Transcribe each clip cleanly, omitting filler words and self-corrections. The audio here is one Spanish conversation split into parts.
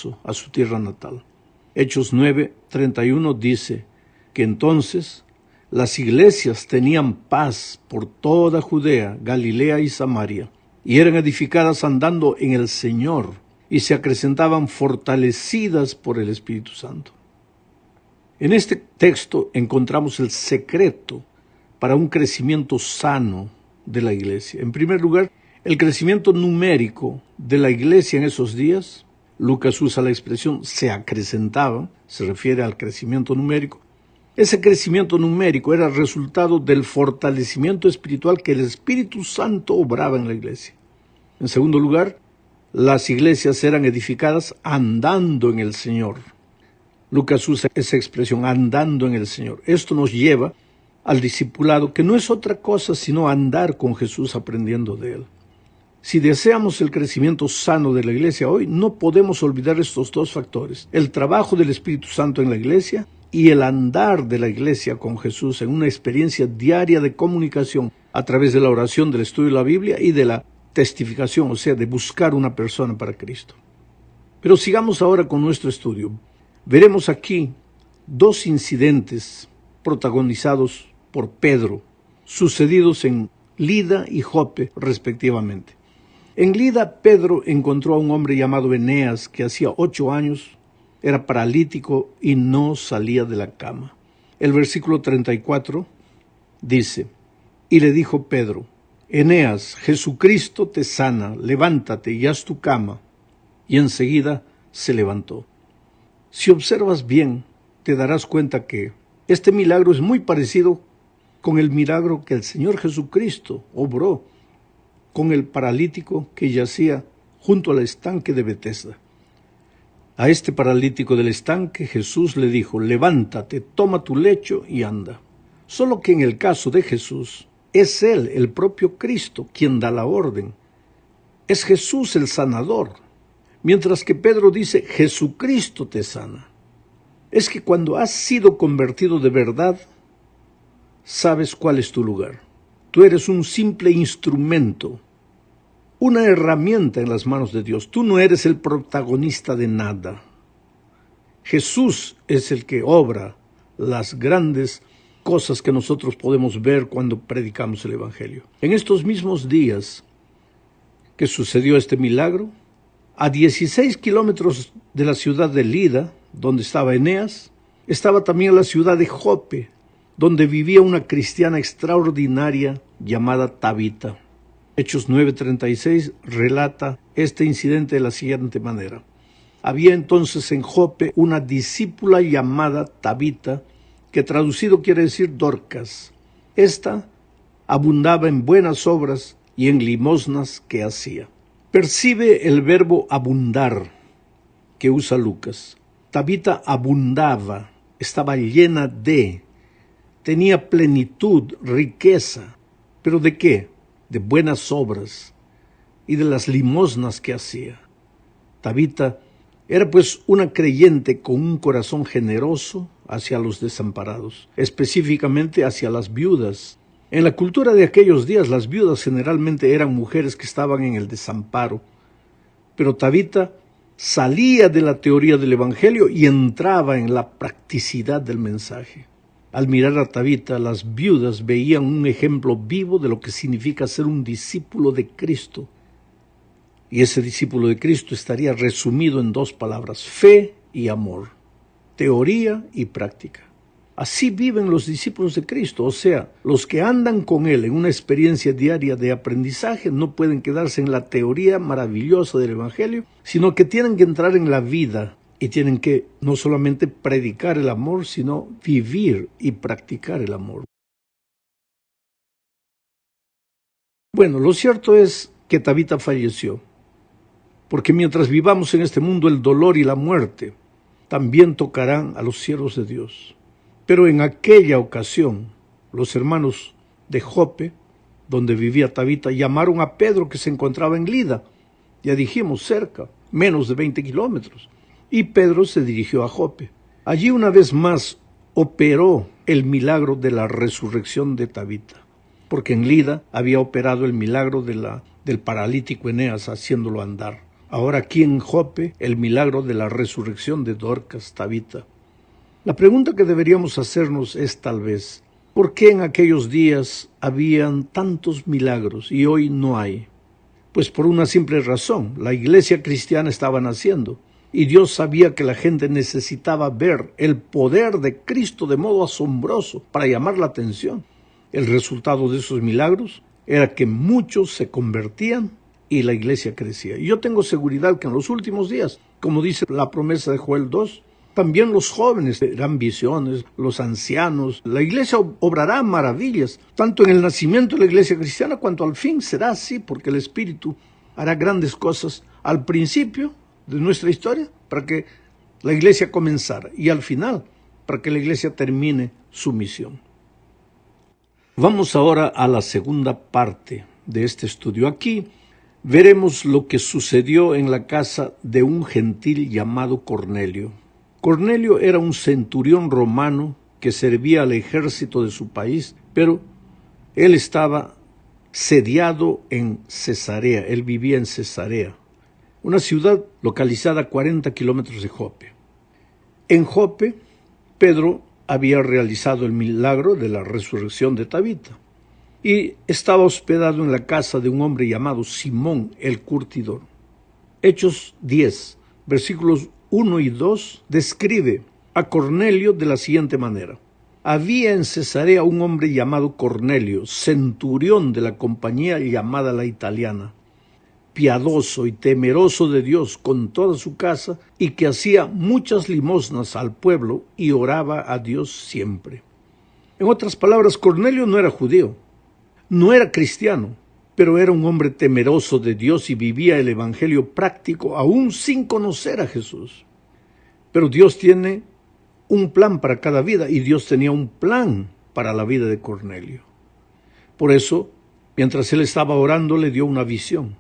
regreso a su tierra natal. Hechos 9:31 dice que entonces las iglesias tenían paz por toda Judea, Galilea y Samaria, y eran edificadas andando en el Señor, y se acrecentaban fortalecidas por el Espíritu Santo. En este texto encontramos el secreto para un crecimiento sano de la iglesia. En primer lugar, el crecimiento numérico de la iglesia en esos días. Lucas usa la expresión se acrecentaba, se refiere al crecimiento numérico. Ese crecimiento numérico era resultado del fortalecimiento espiritual que el Espíritu Santo obraba en la iglesia. En segundo lugar, las iglesias eran edificadas andando en el Señor. Lucas usa esa expresión, andando en el Señor. Esto nos lleva al discipulado, que no es otra cosa sino andar con Jesús aprendiendo de Él. Si deseamos el crecimiento sano de la iglesia hoy, no podemos olvidar estos dos factores: el trabajo del Espíritu Santo en la iglesia y el andar de la iglesia con Jesús en una experiencia diaria de comunicación a través de la oración, del estudio de la Biblia y de la testificación, o sea, de buscar una persona para Cristo. Pero sigamos ahora con nuestro estudio. Veremos aquí dos incidentes protagonizados por Pedro, sucedidos en Lida y Jope, respectivamente. En Lida, Pedro encontró a un hombre llamado Eneas, que hacía 8 años era paralítico y no salía de la cama. El versículo 34 dice: y le dijo Pedro: Eneas, Jesucristo te sana, levántate y haz tu cama. Y enseguida se levantó. Si observas bien, te darás cuenta que este milagro es muy parecido con el milagro que el Señor Jesucristo obró con el paralítico que yacía junto al estanque de Betesda. A este paralítico del estanque Jesús le dijo: levántate, toma tu lecho y anda. Solo que en el caso de Jesús, es Él, el propio Cristo, quien da la orden. Es Jesús el sanador. Mientras que Pedro dice: Jesucristo te sana. Es que cuando has sido convertido de verdad, sabes cuál es tu lugar. Tú eres un simple instrumento, una herramienta en las manos de Dios. Tú no eres el protagonista de nada. Jesús es el que obra las grandes cosas que nosotros podemos ver cuando predicamos el Evangelio. En estos mismos días que sucedió este milagro, a 16 kilómetros de la ciudad de Lida, donde estaba Eneas, estaba también la ciudad de Jope, donde vivía una cristiana extraordinaria llamada Tabita. Hechos 9:36 relata este incidente de la siguiente manera: había entonces en Jope una discípula llamada Tabita, que traducido quiere decir Dorcas. Esta abundaba en buenas obras y en limosnas que hacía. Percibe el verbo abundar que usa Lucas. Tabita abundaba, estaba llena de, tenía plenitud, riqueza. ¿Pero de qué? De buenas obras y de las limosnas que hacía. Tabita era pues una creyente con un corazón generoso hacia los desamparados, específicamente hacia las viudas. En la cultura de aquellos días, las viudas generalmente eran mujeres que estaban en el desamparo, pero Tabita salía de la teoría del Evangelio y entraba en la practicidad del mensaje. Al mirar a Tabita, las viudas veían un ejemplo vivo de lo que significa ser un discípulo de Cristo. Y ese discípulo de Cristo estaría resumido en 2 palabras: fe y amor, teoría y práctica. Así viven los discípulos de Cristo, o sea, los que andan con Él en una experiencia diaria de aprendizaje no pueden quedarse en la teoría maravillosa del Evangelio, sino que tienen que entrar en la vida y tienen que no solamente predicar el amor, sino vivir y practicar el amor. Bueno, lo cierto es que Tabita falleció, porque mientras vivamos en este mundo el dolor y la muerte también tocarán a los siervos de Dios. Pero en aquella ocasión, los hermanos de Jope, donde vivía Tabita, llamaron a Pedro, que se encontraba en Lida, ya dijimos cerca, menos de 20 kilómetros, y Pedro se dirigió a Jope. Allí una vez más operó el milagro de la resurrección de Tabita, porque en Lida había operado el milagro del paralítico Eneas, haciéndolo andar. Ahora aquí en Jope, el milagro de la resurrección de Dorcas, Tabita. La pregunta que deberíamos hacernos es tal vez, ¿por qué en aquellos días habían tantos milagros y hoy no hay? Pues por una simple razón, la iglesia cristiana estaba naciendo y Dios sabía que la gente necesitaba ver el poder de Cristo de modo asombroso para llamar la atención. El resultado de esos milagros era que muchos se convertían y la iglesia crecía. Y yo tengo seguridad que en los últimos días, como dice la promesa de Joel 2, también los jóvenes verán visiones, los ancianos. La iglesia obrará maravillas, tanto en el nacimiento de la iglesia cristiana, cuanto al fin será así, porque el Espíritu hará grandes cosas al principio de nuestra historia, para que la iglesia comenzara, y al final, para que la iglesia termine su misión. Vamos ahora a la segunda parte de este estudio. Aquí veremos lo que sucedió en la casa de un gentil llamado Cornelio. Cornelio era un centurión romano que servía al ejército de su país, pero él estaba sediado en Cesarea, él vivía en Cesarea, una ciudad localizada a 40 kilómetros de Jope. En Jope, Pedro había realizado el milagro de la resurrección de Tabita y estaba hospedado en la casa de un hombre llamado Simón el Curtidor. Hechos 10, versículos 1 y 2 describe a Cornelio de la siguiente manera. Había en Cesarea un hombre llamado Cornelio, centurión de la compañía llamada la Italiana, piadoso y temeroso de Dios con toda su casa, y que hacía muchas limosnas al pueblo y oraba a Dios siempre. En otras palabras, Cornelio no era judío, no era cristiano, pero era un hombre temeroso de Dios y vivía el evangelio práctico aún sin conocer a Jesús. Pero Dios tiene un plan para cada vida y Dios tenía un plan para la vida de Cornelio. Por eso, mientras él estaba orando, le dio una visión.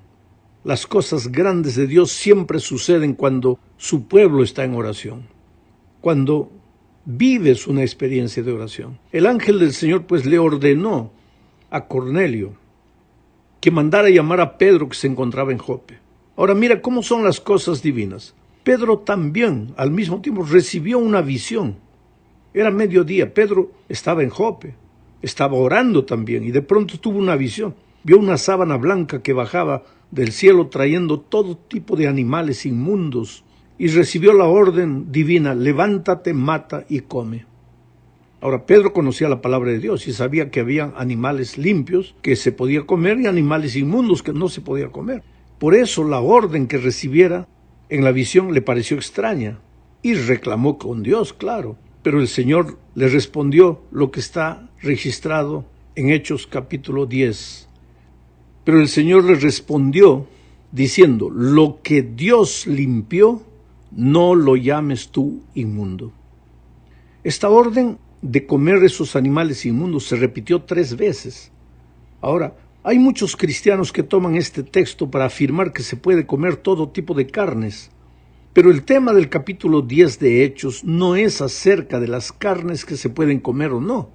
Las cosas grandes de Dios siempre suceden cuando su pueblo está en oración, cuando vives una experiencia de oración. El ángel del Señor pues le ordenó a Cornelio que mandara llamar a Pedro, que se encontraba en Jope. Ahora mira cómo son las cosas divinas. Pedro también al mismo tiempo recibió una visión. Era mediodía, Pedro estaba en Jope, estaba orando también y de pronto tuvo una visión. Vio una sábana blanca que bajaba del cielo trayendo todo tipo de animales inmundos y recibió la orden divina: levántate, mata y come. Ahora, Pedro conocía la palabra de Dios y sabía que había animales limpios que se podía comer y animales inmundos que no se podía comer. Por eso la orden que recibiera en la visión le pareció extraña y reclamó con Dios, claro. Pero el Señor le respondió lo que está registrado en Hechos capítulo 10. Pero el Señor le respondió diciendo: lo que Dios limpió, no lo llames tú inmundo. Esta orden de comer esos animales inmundos se repitió 3 veces. Ahora, hay muchos cristianos que toman este texto para afirmar que se puede comer todo tipo de carnes. Pero el tema del capítulo 10 de Hechos no es acerca de las carnes que se pueden comer o no.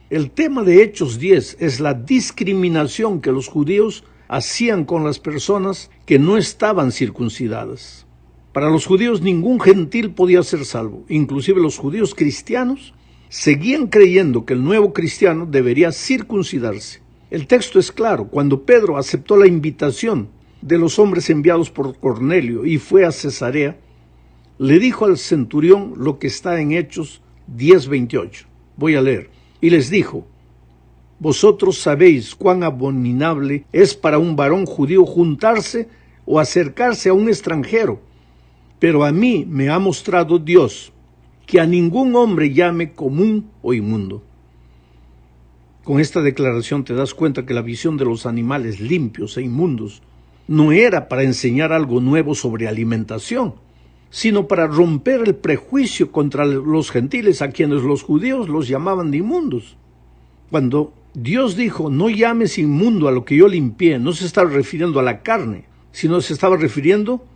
El tema de Hechos 10 es la discriminación que los judíos hacían con las personas que no estaban circuncidadas. Para los judíos ningún gentil podía ser salvo. Inclusive los judíos cristianos seguían creyendo que el nuevo cristiano debería circuncidarse. El texto es claro. Cuando Pedro aceptó la invitación de los hombres enviados por Cornelio y fue a Cesarea, le dijo al centurión lo que está en Hechos 10:28. Voy a leer. Y les dijo: vosotros sabéis cuán abominable es para un varón judío juntarse o acercarse a un extranjero, pero a mí me ha mostrado Dios que a ningún hombre llame común o inmundo. Con esta declaración te das cuenta que la visión de los animales limpios e inmundos no era para enseñar algo nuevo sobre alimentación, sino para romper el prejuicio contra los gentiles, a quienes los judíos los llamaban de inmundos. Cuando Dios dijo: no llames inmundo a lo que yo limpié, no se estaba refiriendo a la carne, sino se estaba refiriendo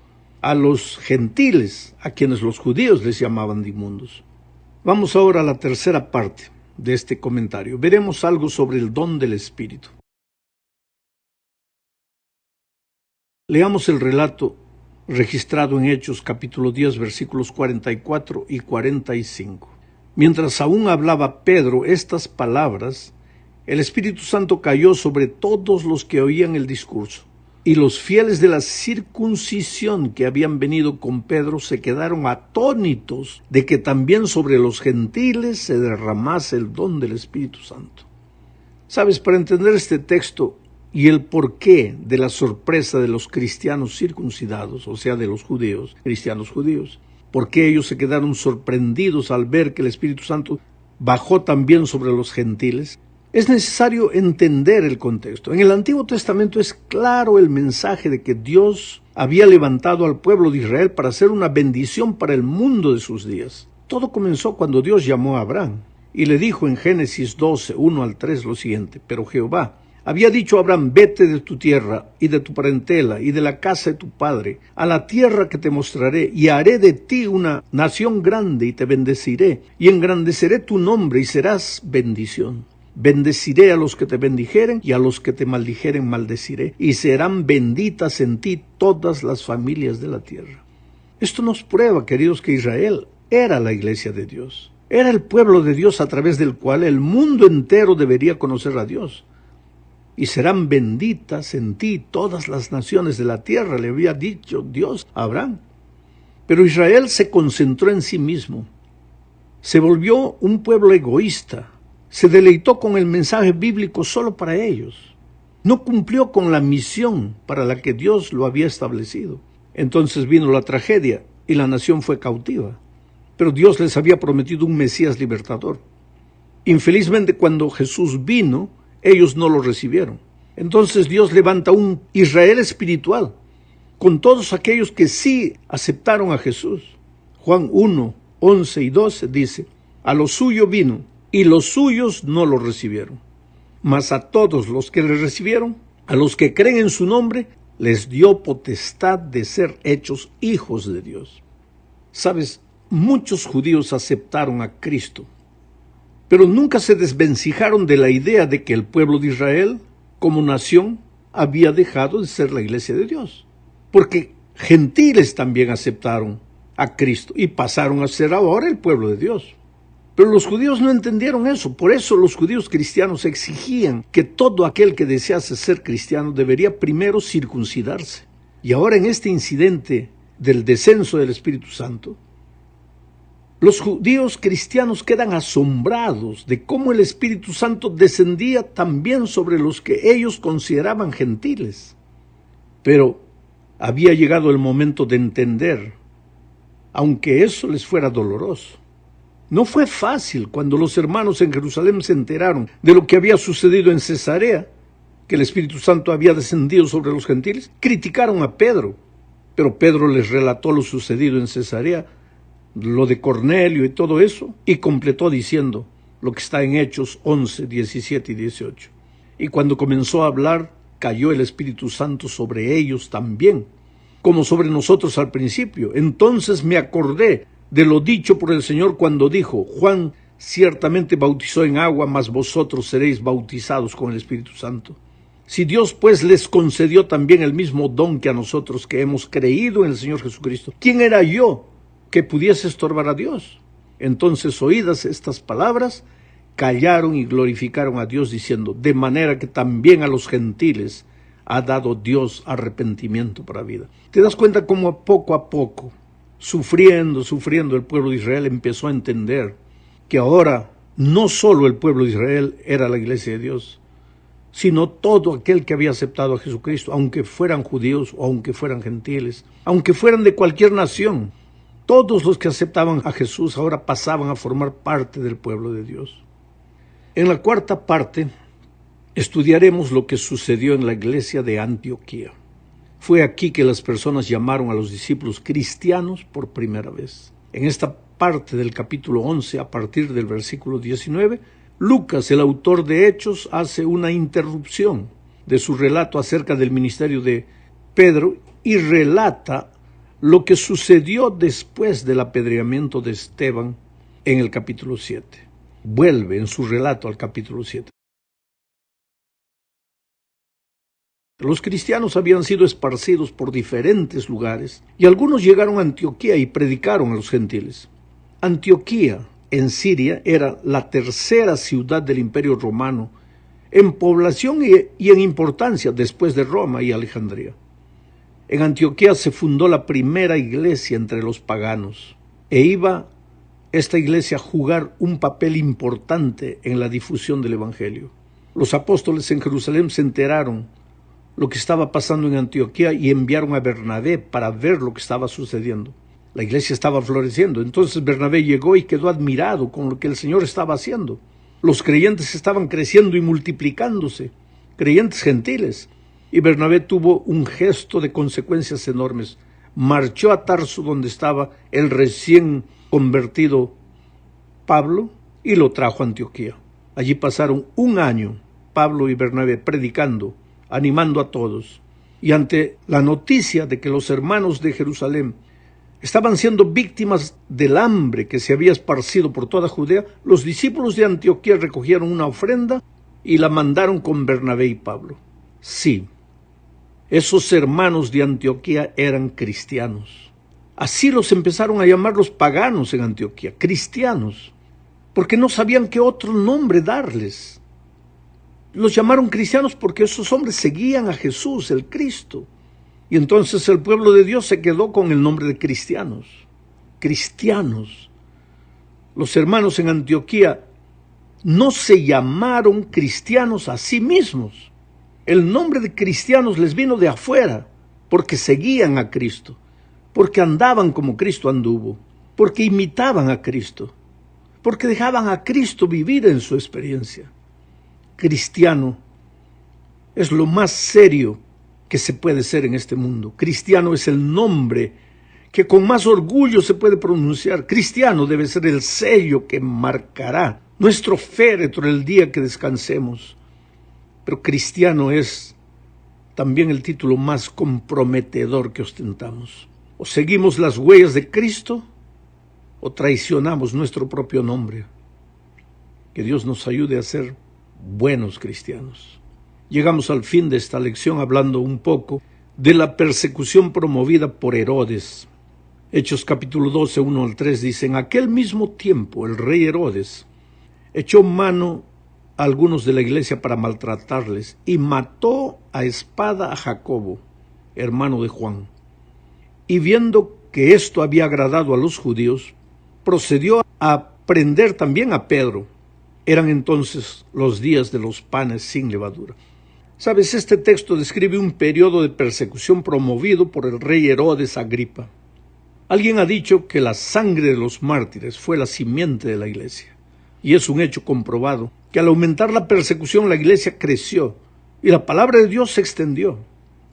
a los gentiles, a quienes los judíos les llamaban de inmundos. Vamos ahora a la tercera parte de este comentario. Veremos algo sobre el don del Espíritu. Leamos el relato registrado en Hechos capítulo 10, versículos 44 y 45. Mientras aún hablaba Pedro estas palabras, el Espíritu Santo cayó sobre todos los que oían el discurso. Y los fieles de la circuncisión que habían venido con Pedro se quedaron atónitos de que también sobre los gentiles se derramase el don del Espíritu Santo. Sabes, para entender este texto y el porqué de la sorpresa de los cristianos circuncidados, o sea, de los judíos, cristianos judíos, por qué ellos se quedaron sorprendidos al ver que el Espíritu Santo bajó también sobre los gentiles, es necesario entender el contexto. En el Antiguo Testamento es claro el mensaje de que Dios había levantado al pueblo de Israel para ser una bendición para el mundo de sus días. Todo comenzó cuando Dios llamó a Abraham y le dijo en Génesis 12, 1 al 3 lo siguiente: pero Jehová había dicho a Abraham: vete de tu tierra y de tu parentela y de la casa de tu padre a la tierra que te mostraré, y haré de ti una nación grande y te bendeciré y engrandeceré tu nombre y serás bendición. Bendeciré a los que te bendijeren y a los que te maldijeren maldeciré, y serán benditas en ti todas las familias de la tierra. Esto nos prueba, queridos, que Israel era la iglesia de Dios. Era el pueblo de Dios a través del cual el mundo entero debería conocer a Dios. Y serán benditas en ti todas las naciones de la tierra, le había dicho Dios a Abraham. Pero Israel se concentró en sí mismo. Se volvió un pueblo egoísta. Se deleitó con el mensaje bíblico solo para ellos. No cumplió con la misión para la que Dios lo había establecido. Entonces vino la tragedia y la nación fue cautiva. Pero Dios les había prometido un Mesías libertador. Infelizmente, cuando Jesús vino, ellos no lo recibieron. Entonces Dios levanta un Israel espiritual con todos aquellos que sí aceptaron a Jesús. Juan 1, 11 y 12 dice: a lo suyo vino, y los suyos no lo recibieron. Mas a todos los que le recibieron, a los que creen en su nombre, les dio potestad de ser hechos hijos de Dios. Sabes, muchos judíos aceptaron a Cristo, pero nunca se desvencijaron de la idea de que el pueblo de Israel, como nación, había dejado de ser la iglesia de Dios. Porque gentiles también aceptaron a Cristo y pasaron a ser ahora el pueblo de Dios. Pero los judíos no entendieron eso. Por eso los judíos cristianos exigían que todo aquel que desease ser cristiano debería primero circuncidarse. Y ahora en este incidente del descenso del Espíritu Santo, los judíos cristianos quedan asombrados de cómo el Espíritu Santo descendía también sobre los que ellos consideraban gentiles. Pero había llegado el momento de entender, aunque eso les fuera doloroso. No fue fácil cuando los hermanos en Jerusalén se enteraron de lo que había sucedido en Cesarea, que el Espíritu Santo había descendido sobre los gentiles. Criticaron a Pedro, pero Pedro les relató lo sucedido en Cesarea, lo de Cornelio y todo eso, y completó diciendo lo que está en Hechos 11, 17 y 18. Y cuando comenzó a hablar, cayó el Espíritu Santo sobre ellos también, como sobre nosotros al principio. Entonces me acordé de lo dicho por el Señor cuando dijo: Juan ciertamente bautizó en agua, mas vosotros seréis bautizados con el Espíritu Santo. Si Dios pues les concedió también el mismo don que a nosotros que hemos creído en el Señor Jesucristo, ¿quién era yo que pudiese estorbar a Dios? Entonces, oídas estas palabras, callaron y glorificaron a Dios diciendo: de manera que también a los gentiles ha dado Dios arrepentimiento para vida. ¿Te das cuenta cómo poco a poco, sufriendo, el pueblo de Israel empezó a entender que ahora no solo el pueblo de Israel era la iglesia de Dios, sino todo aquel que había aceptado a Jesucristo, aunque fueran judíos o aunque fueran gentiles, aunque fueran de cualquier nación? Todos los que aceptaban a Jesús ahora pasaban a formar parte del pueblo de Dios. En la cuarta parte estudiaremos lo que sucedió en la iglesia de Antioquía. Fue aquí que las personas llamaron a los discípulos cristianos por primera vez. En esta parte del capítulo 11, a partir del versículo 19, Lucas, el autor de Hechos, hace una interrupción de su relato acerca del ministerio de Pedro y relata lo que sucedió después del apedreamiento de Esteban en el capítulo 7. Vuelve en su relato al capítulo 7. Los cristianos habían sido esparcidos por diferentes lugares y algunos llegaron a Antioquía y predicaron a los gentiles. Antioquía, en Siria, era la tercera ciudad del Imperio Romano en población y en importancia después de Roma y Alejandría. En Antioquía se fundó la primera iglesia entre los paganos e iba esta iglesia a jugar un papel importante en la difusión del Evangelio. Los apóstoles en Jerusalén se enteraron lo que estaba pasando en Antioquía y enviaron a Bernabé para ver lo que estaba sucediendo. La iglesia estaba floreciendo. Entonces Bernabé llegó y quedó admirado con lo que el Señor estaba haciendo. Los creyentes estaban creciendo y multiplicándose, creyentes gentiles. Y Bernabé tuvo un gesto de consecuencias enormes. Marchó a Tarso, donde estaba el recién convertido Pablo, y lo trajo a Antioquía. Allí pasaron un año, Pablo y Bernabé, predicando, animando a todos. Y ante la noticia de que los hermanos de Jerusalén estaban siendo víctimas del hambre que se había esparcido por toda Judea, los discípulos de Antioquía recogieron una ofrenda y la mandaron con Bernabé y Pablo. Sí, esos hermanos de Antioquía eran cristianos. Así los empezaron a llamar los paganos en Antioquía, cristianos, porque no sabían qué otro nombre darles. Los llamaron cristianos porque esos hombres seguían a Jesús, el Cristo. Y entonces el pueblo de Dios se quedó con el nombre de cristianos. Cristianos. Los hermanos en Antioquía no se llamaron cristianos a sí mismos. El nombre de cristianos les vino de afuera, porque seguían a Cristo, porque andaban como Cristo anduvo, porque imitaban a Cristo, porque dejaban a Cristo vivir en su experiencia. Cristiano es lo más serio que se puede ser en este mundo. Cristiano es el nombre que con más orgullo se puede pronunciar. Cristiano debe ser el sello que marcará nuestro féretro el día que descansemos. Pero cristiano es también el título más comprometedor que ostentamos. O seguimos las huellas de Cristo o traicionamos nuestro propio nombre. Que Dios nos ayude a ser buenos cristianos. Llegamos al fin de esta lección hablando un poco de la persecución promovida por Herodes. Hechos capítulo 12, 1 al 3 dice: en aquel mismo tiempo el rey Herodes echó mano a algunos de la iglesia para maltratarles y mató a espada a Jacobo, hermano de Juan. Y viendo que esto había agradado a los judíos, procedió a prender también a Pedro. Eran entonces los días de los panes sin levadura. Sabes, este texto describe un periodo de persecución promovido por el rey Herodes Agripa. Alguien ha dicho que la sangre de los mártires fue la simiente de la iglesia. Y es un hecho comprobado, que al aumentar la persecución la iglesia creció y la palabra de Dios se extendió.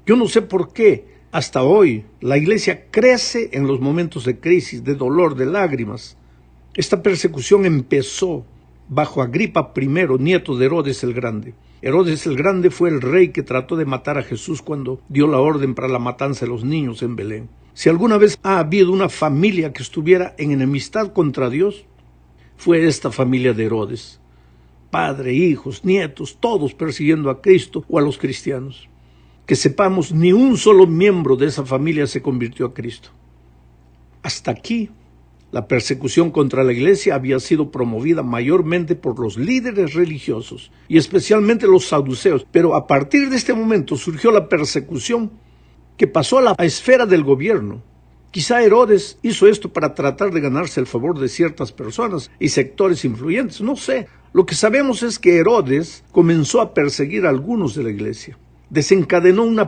Yo no sé por qué hasta hoy la iglesia crece en los momentos de crisis, de dolor, de lágrimas. Esta persecución empezó bajo Agripa I, nieto de Herodes el Grande. Herodes el Grande fue el rey que trató de matar a Jesús cuando dio la orden para la matanza de los niños en Belén. Si alguna vez ha habido una familia que estuviera en enemistad contra Dios, fue esta familia de Herodes. Padre, hijos, nietos, todos persiguiendo a Cristo o a los cristianos. Que sepamos, ni un solo miembro de esa familia se convirtió a Cristo. Hasta aquí, la persecución contra la iglesia había sido promovida mayormente por los líderes religiosos y especialmente los saduceos. Pero a partir de este momento surgió la persecución que pasó a la esfera del gobierno. Quizá Herodes hizo esto para tratar de ganarse el favor de ciertas personas y sectores influyentes, no sé. Lo que sabemos es que Herodes comenzó a perseguir a algunos de la iglesia. Desencadenó una